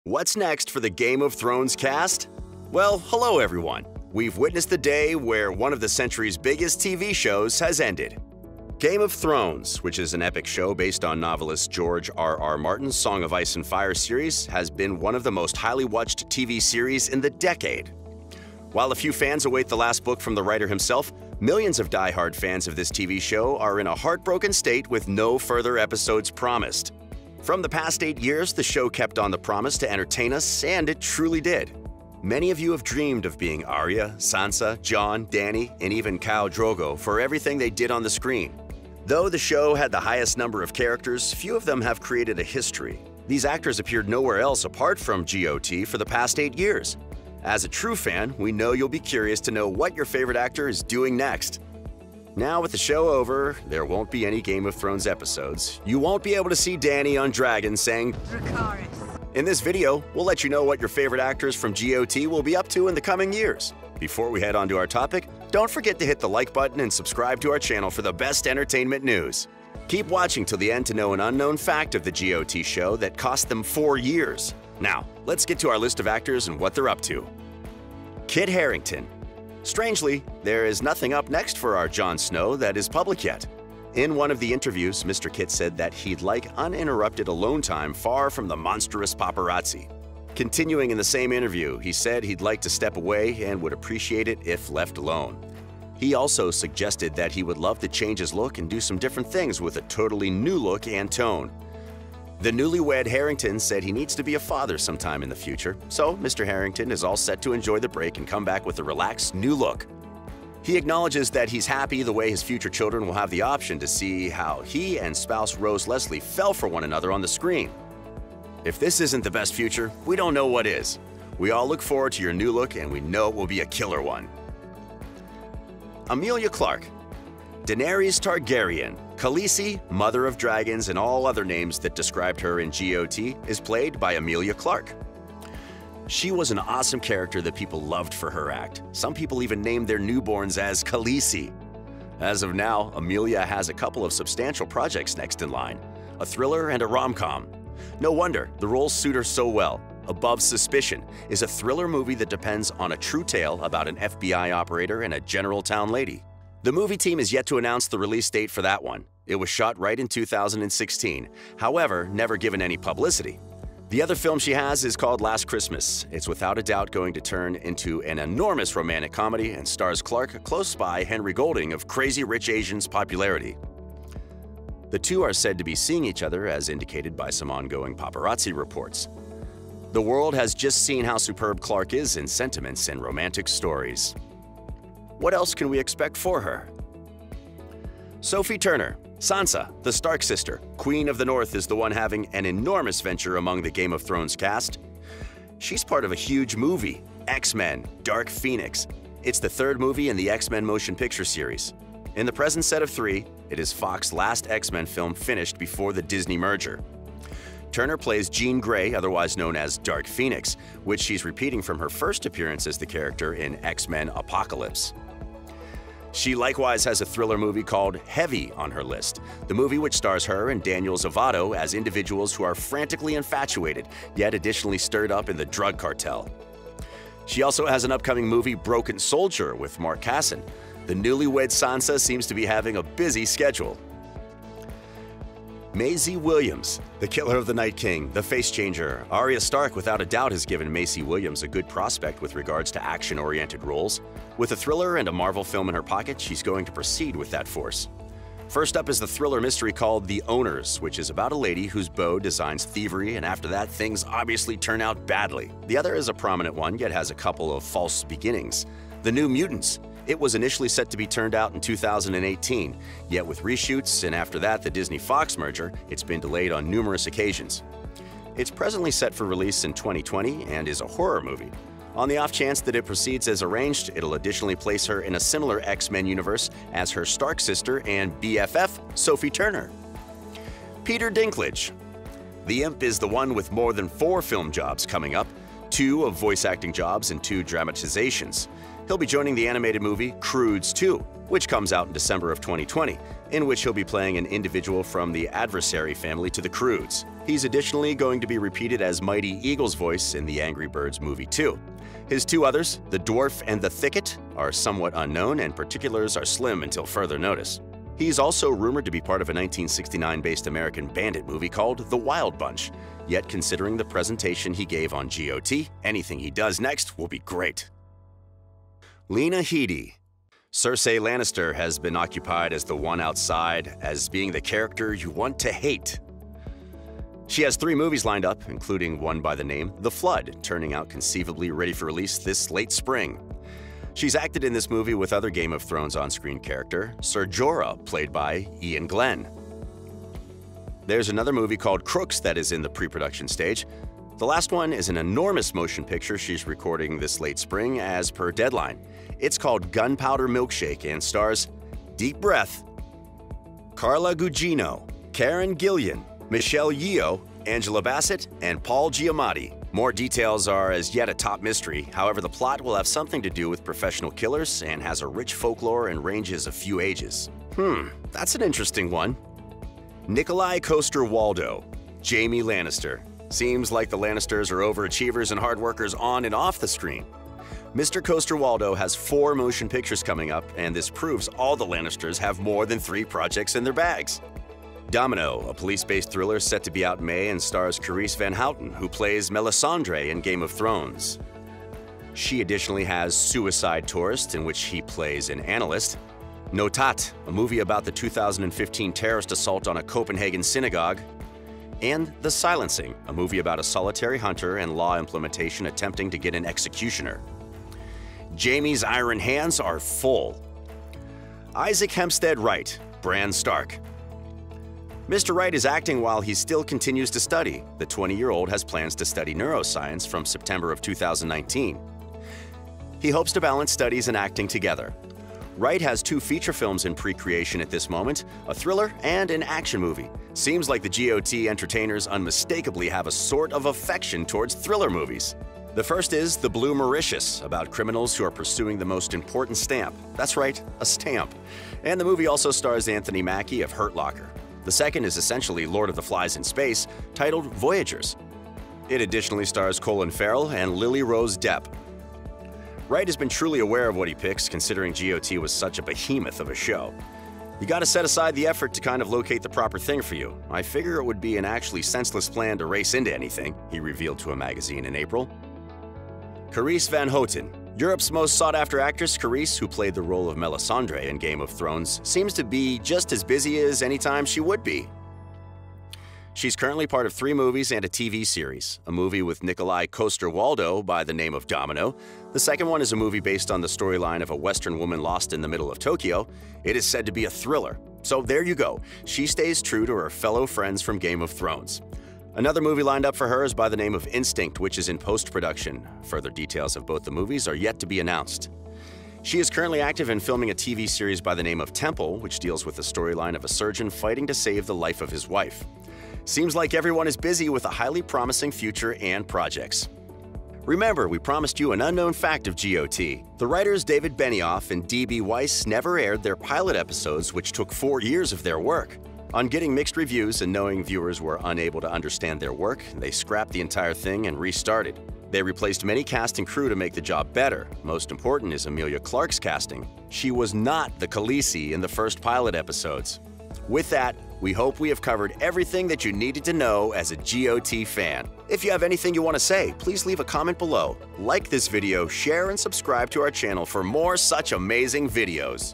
What's next for the Game of Thrones cast? Well, hello everyone. We've witnessed the day where one of the century's biggest TV shows has ended. Game of Thrones, which is an epic show based on novelist George R.R. Martin's Song of Ice and Fire series, has been one of the most highly watched TV series in the decade. While a few fans await the last book from the writer himself, millions of die-hard fans of this TV show are in a heartbroken state with no further episodes promised. From the past 8 years, the show kept on the promise to entertain us, and it truly did. Many of you have dreamed of being Arya, Sansa, Jon, Dany, and even Khal Drogo for everything they did on the screen. Though the show had the highest number of characters, few of them have created a history. These actors appeared nowhere else apart from GOT for the past 8 years. As a true fan, we know you'll be curious to know what your favorite actor is doing next. Now with the show over, there won't be any Game of Thrones episodes. You won't be able to see Dany on Dragon saying Dracarys. In this video, we'll let you know what your favorite actors from GOT will be up to in the coming years. Before we head on to our topic, don't forget to hit the like button and subscribe to our channel for the best entertainment news. Keep watching till the end to know an unknown fact of the GOT show that cost them 4 years. Now, let's get to our list of actors and what they're up to. Kit Harrington. Strangely, there is nothing up next for our Jon Snow that is public yet. In one of the interviews, Mr. Kit said that he'd like uninterrupted alone time far from the monstrous paparazzi. Continuing in the same interview, he said he'd like to step away and would appreciate it if left alone. He also suggested that he would love to change his look and do some different things with a totally new look and tone. The newlywed Harington said he needs to be a father sometime in the future, so Mr. Harington is all set to enjoy the break and come back with a relaxed new look. He acknowledges that he's happy the way his future children will have the option to see how he and spouse Rose Leslie fell for one another on the screen. If this isn't the best future, we don't know what is. We all look forward to your new look, and we know it will be a killer one. Emilia Clarke. Daenerys Targaryen, Khaleesi, Mother of Dragons, and all other names that described her in GOT, is played by Emilia Clarke. She was an awesome character that people loved for her act. Some people even named their newborns as Khaleesi. As of now, Emilia has a couple of substantial projects next in line, a thriller and a rom-com. No wonder, the roles suit her so well. Above Suspicion is a thriller movie that depends on a true tale about an FBI operator and a general town lady. The movie team is yet to announce the release date for that one. It was shot right in 2016, however, never given any publicity. The other film she has is called Last Christmas. It's without a doubt going to turn into an enormous romantic comedy and stars Clarke close by Henry Golding of Crazy Rich Asians' popularity. The two are said to be seeing each other, as indicated by some ongoing paparazzi reports. The world has just seen how superb Clarke is in sentiments and romantic stories. What else can we expect for her? Sophie Turner. Sansa, the Stark sister, Queen of the North, is the one having an enormous venture among the Game of Thrones cast. She's part of a huge movie, X-Men: Dark Phoenix. It's the third movie in the X-Men motion picture series. In the present set of 3, it is Fox's last X-Men film finished before the Disney merger. Turner plays Jean Grey, otherwise known as Dark Phoenix, which she's repeating from her first appearance as the character in X-Men Apocalypse. She likewise has a thriller movie called Heavy on her list, the movie which stars her and Daniel Zovatto as individuals who are frantically infatuated, yet additionally stirred up in the drug cartel. She also has an upcoming movie, Broken Soldier, with Mark Casson. The newlywed Sansa seems to be having a busy schedule. Maisie WIlliams, the killer of the Night King, the face changer. Arya Stark without a doubt has given Maisie WIlliams a good prospect with regards to action-oriented roles. With a thriller and a Marvel film in her pocket, she's going to proceed with that force. First up is the thriller mystery called The Owners, which is about a lady whose beau designs thievery, and after that, things obviously turn out badly. The other is a prominent one, yet has a couple of false beginnings. The New Mutants. It was initially set to be turned out in 2018, yet with reshoots and after that the Disney-Fox merger, it's been delayed on numerous occasions. It's presently set for release in 2020 and is a horror movie. On the off chance that it proceeds as arranged, it'll additionally place her in a similar X-Men universe as her Stark sister and BFF, Sophie Turner. Peter Dinklage. The Imp is the one with more than 4 film jobs coming up, 2 of voice acting jobs and 2 dramatizations. He'll be joining the animated movie Croods 2, which comes out in December of 2020, in which he'll be playing an individual from the adversary family to the Croods. He's additionally going to be repeated as Mighty Eagle's voice in the Angry Birds movie 2. His two others, the Dwarf and the Thicket, are somewhat unknown and particulars are slim until further notice. He's also rumored to be part of a 1969-based American bandit movie called The Wild Bunch, yet considering the presentation he gave on GOT, anything he does next will be great. Lena Headey. Cersei Lannister has been occupied as the one outside, as being the character you want to hate. She has 3 movies lined up, including one by the name The Flood, turning out conceivably ready for release this late spring. She's acted in this movie with other Game of Thrones on-screen character, Ser Jorah, played by Ian Glenn. There's another movie called Crooks that is in the pre-production stage. The last one is an enormous motion picture she's recording this late spring as per deadline. It's called Gunpowder Milkshake and stars, deep breath, Carla Gugino, Karen Gillian, Michelle Yeoh, Angela Bassett, and Paul Giamatti. More details are as yet a top mystery, however the plot will have something to do with professional killers and has a rich folklore and ranges a few ages. That's an interesting one. Nikolaj Coster-Waldau, Jaime Lannister. Seems like the Lannisters are overachievers and hard workers on and off the screen. Mr. Coster-Waldau has 4 motion pictures coming up, and this proves all the Lannisters have more than 3 projects in their bags. Domino, a police-based thriller set to be out in May and stars Carice Can Houten, who plays Melisandre in Game of Thrones. She additionally has Suicide Tourist, in which he plays an analyst, Notat, a movie about the 2015 terrorist assault on a Copenhagen synagogue, and The Silencing, a movie about a solitary hunter and law implementation attempting to get an executioner. Jaime's iron hands are full. Isaac Hempstead Wright, Bran Stark. Mr. Wright is acting while he still continues to study. The 20-year-old has plans to study neuroscience from September of 2019. He hopes to balance studies and acting together. Wright has 2 feature films in pre-creation at this moment, a thriller and an action movie. Seems like the GOT entertainers unmistakably have a sort of affection towards thriller movies. The first is The Blue Mauritius, about criminals who are pursuing the most important stamp. That's right, a stamp. And the movie also stars Anthony Mackie of Hurt Locker. The second is essentially Lord of the Flies in space, titled Voyagers. It additionally stars Colin Farrell and Lily Rose Depp. Wright has been truly aware of what he picks, considering GOT was such a behemoth of a show. You gotta set aside the effort to kind of locate the proper thing for you. I figure it would be an actually senseless plan to race into anything, he revealed to a magazine in April. Carice Can Houten. Europe's most sought-after actress, Carice, who played the role of Melisandre in Game of Thrones, seems to be just as busy as any time she would be. She's currently part of 3 movies and a TV series. A movie with Nikolaj Coster-Waldau by the name of Domino. The second one is a movie based on the storyline of a Western woman lost in the middle of Tokyo. It is said to be a thriller. So there you go. She stays true to her fellow friends from Game of Thrones. Another movie lined up for her is by the name of Instinct, which is in post-production. Further details of both the movies are yet to be announced. She is currently active in filming a TV series by the name of Temple, which deals with the storyline of a surgeon fighting to save the life of his wife. Seems like everyone is busy with a highly promising future and projects. Remember, we promised you an unknown fact of GOT. The writers David Benioff and D.B. Weiss never aired their pilot episodes, which took 4 years of their work. On getting mixed reviews and knowing viewers were unable to understand their work, they scrapped the entire thing and restarted. They replaced many cast and crew to make the job better. Most important is Emilia Clarke's casting. She was not the Khaleesi in the first pilot episodes. With that, we hope we have covered everything that you needed to know as a GOT fan. If you have anything you want to say, please leave a comment below. Like this video, share, and subscribe to our channel for more such amazing videos.